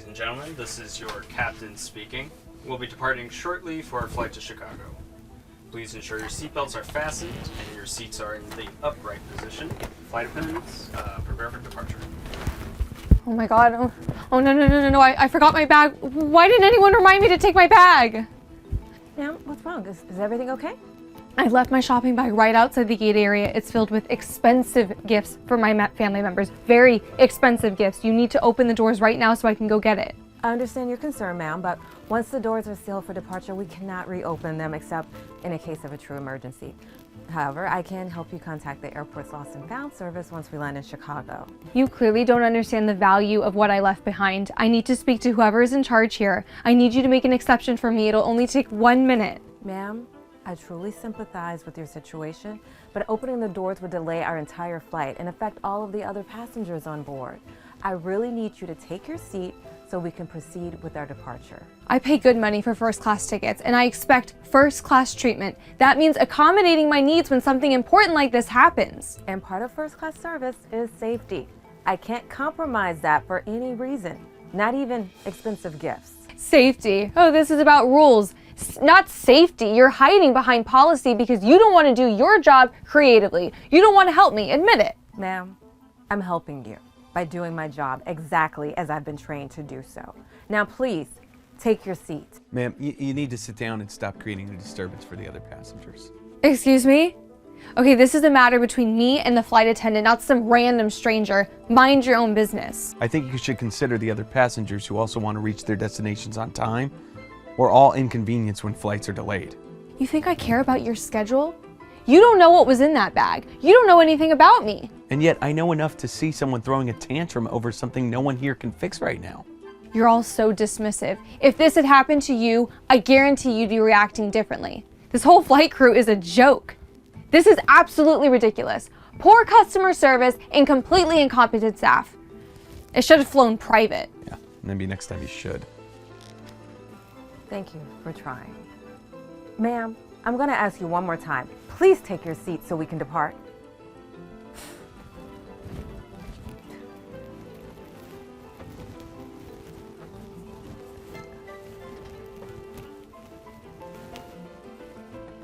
and gentlemen, this is your captain speaking. We'll be departing shortly for our flight to Chicago. Please ensure your seatbelts are fastened and your seats are in the upright position. Flight attendants, prepare for departure. Oh my god. Oh no. I forgot my bag. Why didn't anyone remind me to take my bag? Ma'am, what's wrong? Is everything okay? I left my shopping bag right outside the gate area. It's filled with expensive gifts for my family members. Very expensive gifts. You need to open the doors right now so I can go get it. I understand your concern, ma'am, but once the doors are sealed for departure, we cannot reopen them except in a case of a true emergency. However, I can help you contact the airport's lost and found service once we land in Chicago. You clearly don't understand the value of what I left behind. I need to speak to whoever is in charge here. I need you to make an exception for me. It'll only take 1 minute. Ma'am, I truly sympathize with your situation, but opening the doors would delay our entire flight and affect all of the other passengers on board. I really need you to take your seat so we can proceed with our departure. I pay good money for first class tickets and I expect first class treatment. That means accommodating my needs when something important like this happens. And part of first class service is safety. I can't compromise that for any reason, not even expensive gifts. Safety. Oh, this is about rules, not safety. You're hiding behind policy because you don't want to do your job creatively. You don't want to help me, admit it. Ma'am, I'm helping you by doing my job exactly as I've been trained to do so. Now please, take your seat. Ma'am, you need to sit down and stop creating a disturbance for the other passengers. Excuse me? Okay, this is a matter between me and the flight attendant, not some random stranger. Mind your own business. I think you should consider the other passengers who also want to reach their destinations on time. We're all inconvenienced when flights are delayed. You think I care about your schedule? You don't know what was in that bag. You don't know anything about me. And yet I know enough to see someone throwing a tantrum over something no one here can fix right now. You're all so dismissive. If this had happened to you, I guarantee you'd be reacting differently. This whole flight crew is a joke. This is absolutely ridiculous. Poor customer service and completely incompetent staff. It should have flown private. Yeah, maybe next time you should. Thank you for trying. Ma'am, I'm gonna ask you one more time. Please take your seat so we can depart.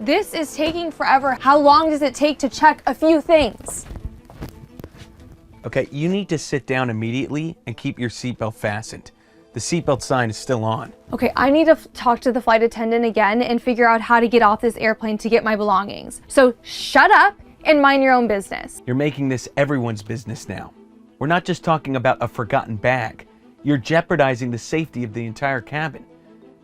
This is taking forever. How long does it take to check a few things? Okay, you need to sit down immediately and keep your seatbelt fastened. The seatbelt sign is still on. Okay, I need to talk to the flight attendant again and figure out how to get off this airplane to get my belongings. So shut up and mind your own business. You're making this everyone's business now. We're not just talking about a forgotten bag. You're jeopardizing the safety of the entire cabin.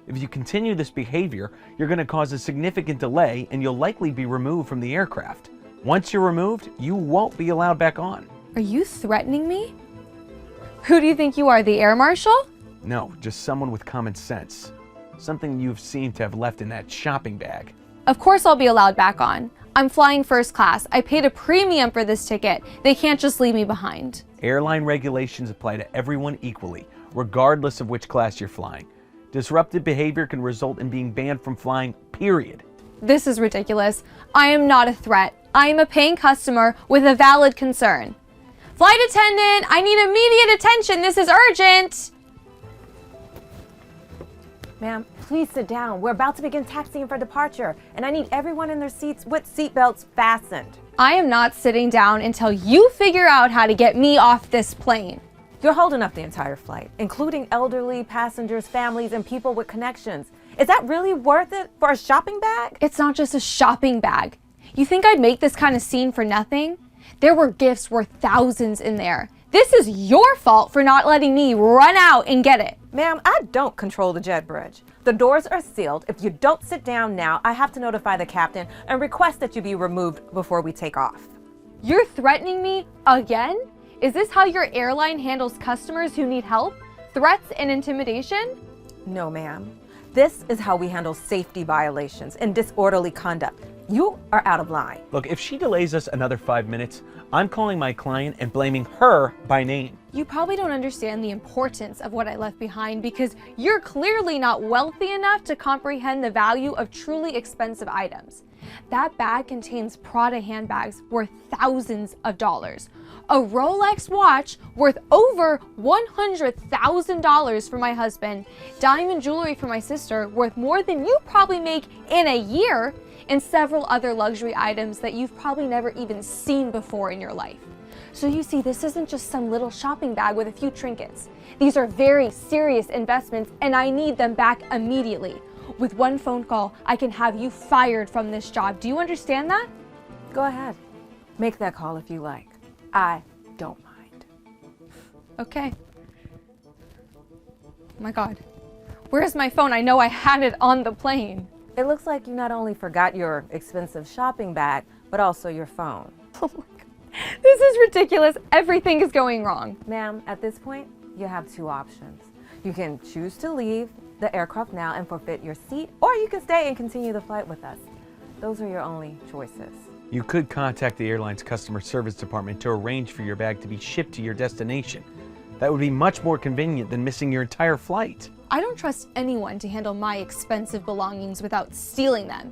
If you continue this behavior, you're going to cause a significant delay and you'll likely be removed from the aircraft. Once you're removed, you won't be allowed back on. Are you threatening me? Who do you think you are, the air marshal? No, just someone with common sense. Something you've seemed to have left in that shopping bag. Of course I'll be allowed back on. I'm flying first class. I paid a premium for this ticket. They can't just leave me behind. Airline regulations apply to everyone equally, regardless of which class you're flying. Disruptive behavior can result in being banned from flying, period. This is ridiculous. I am not a threat. I am a paying customer with a valid concern. Flight attendant, I need immediate attention. This is urgent. Ma'am, please sit down. We're about to begin taxiing for departure, and I need everyone in their seats with seatbelts fastened. I am not sitting down until you figure out how to get me off this plane. You're holding up the entire flight, including elderly passengers, families, and people with connections. Is that really worth it for a shopping bag? It's not just a shopping bag. You think I'd make this kind of scene for nothing? There were gifts worth thousands in there. This is your fault for not letting me run out and get it. Ma'am, I don't control the jet bridge. The doors are sealed. If you don't sit down now, I have to notify the captain and request that you be removed before we take off. You're threatening me again? Is this how your airline handles customers who need help? Threats and intimidation? No, ma'am. This is how we handle safety violations and disorderly conduct. You are out of line. Look, if she delays us another 5 minutes, I'm calling my client and blaming her by name. You probably don't understand the importance of what I left behind because you're clearly not wealthy enough to comprehend the value of truly expensive items. That bag contains Prada handbags worth thousands of dollars, a Rolex watch worth over $100,000 for my husband, diamond jewelry for my sister worth more than you probably make in a year, and several other luxury items that you've probably never even seen before in your life. So you see, this isn't just some little shopping bag with a few trinkets. These are very serious investments, and I need them back immediately. With one phone call, I can have you fired from this job. Do you understand that? Go ahead. Make that call if you like. I don't mind. Okay. Oh my God. Where's my phone? I know I had it on the plane. It looks like you not only forgot your expensive shopping bag, but also your phone. Oh my God. This is ridiculous. Everything is going wrong. Ma'am, at this point, you have two options. You can choose to leave the aircraft now and forfeit your seat, or you can stay and continue the flight with us. Those are your only choices. You could contact the airline's customer service department to arrange for your bag to be shipped to your destination. That would be much more convenient than missing your entire flight. I don't trust anyone to handle my expensive belongings without stealing them.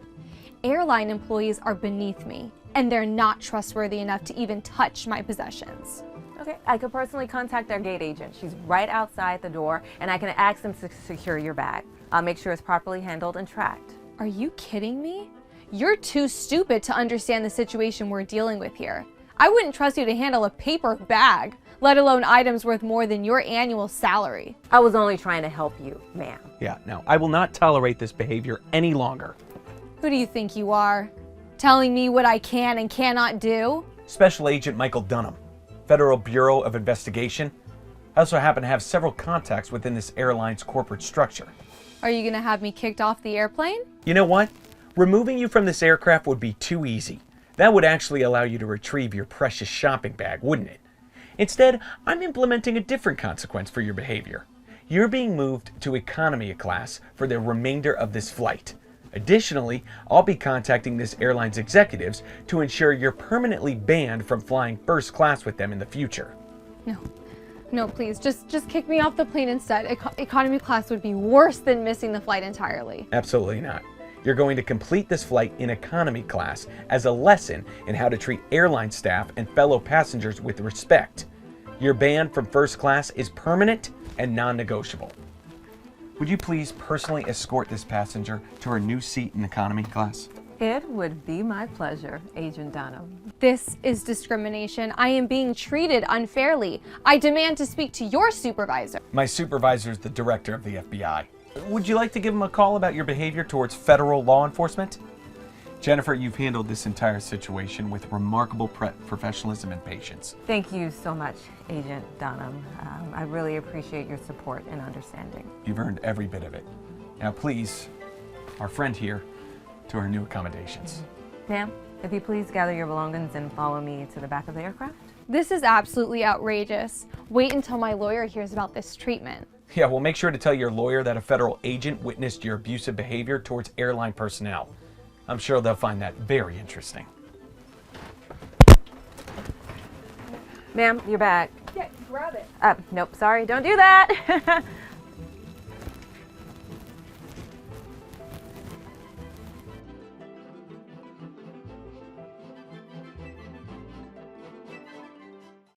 Airline employees are beneath me, and they're not trustworthy enough to even touch my possessions. Okay, I could personally contact our gate agent. She's right outside the door, and I can ask them to secure your bag. I'll make sure it's properly handled and tracked. Are you kidding me? You're too stupid to understand the situation we're dealing with here. I wouldn't trust you to handle a paper bag, let alone items worth more than your annual salary. I was only trying to help you, ma'am. Yeah, now, I will not tolerate this behavior any longer. Who do you think you are? Telling me what I can and cannot do? Special Agent Michael Dunham, Federal Bureau of Investigation. I also happen to have several contacts within this airline's corporate structure. Are you gonna have me kicked off the airplane? You know what? Removing you from this aircraft would be too easy. That would actually allow you to retrieve your precious shopping bag, wouldn't it? Instead, I'm implementing a different consequence for your behavior. You're being moved to economy class for the remainder of this flight. Additionally, I'll be contacting this airline's executives to ensure you're permanently banned from flying first class with them in the future. No, please, just kick me off the plane instead. Economy class would be worse than missing the flight entirely. Absolutely not. You're going to complete this flight in economy class as a lesson in how to treat airline staff and fellow passengers with respect. Your ban from first class is permanent and non-negotiable. Would you please personally escort this passenger to her new seat in economy class? It would be my pleasure, Agent Dunham. This is discrimination. I am being treated unfairly. I demand to speak to your supervisor. My supervisor is the director of the FBI. Would you like to give him a call about your behavior towards federal law enforcement? Jennifer, you've handled this entire situation with remarkable professionalism and patience. Thank you so much, Agent Dunham. I really appreciate your support and understanding. You've earned every bit of it. Now please, our friend here, to her new accommodations. Ma'am, if you please gather your belongings and follow me to the back of the aircraft. This is absolutely outrageous. Wait until my lawyer hears about this treatment. Yeah, well, make sure to tell your lawyer that a federal agent witnessed your abusive behavior towards airline personnel. I'm sure they'll find that very interesting. Ma'am, your bag. Yeah, grab it. Nope, sorry, don't do that.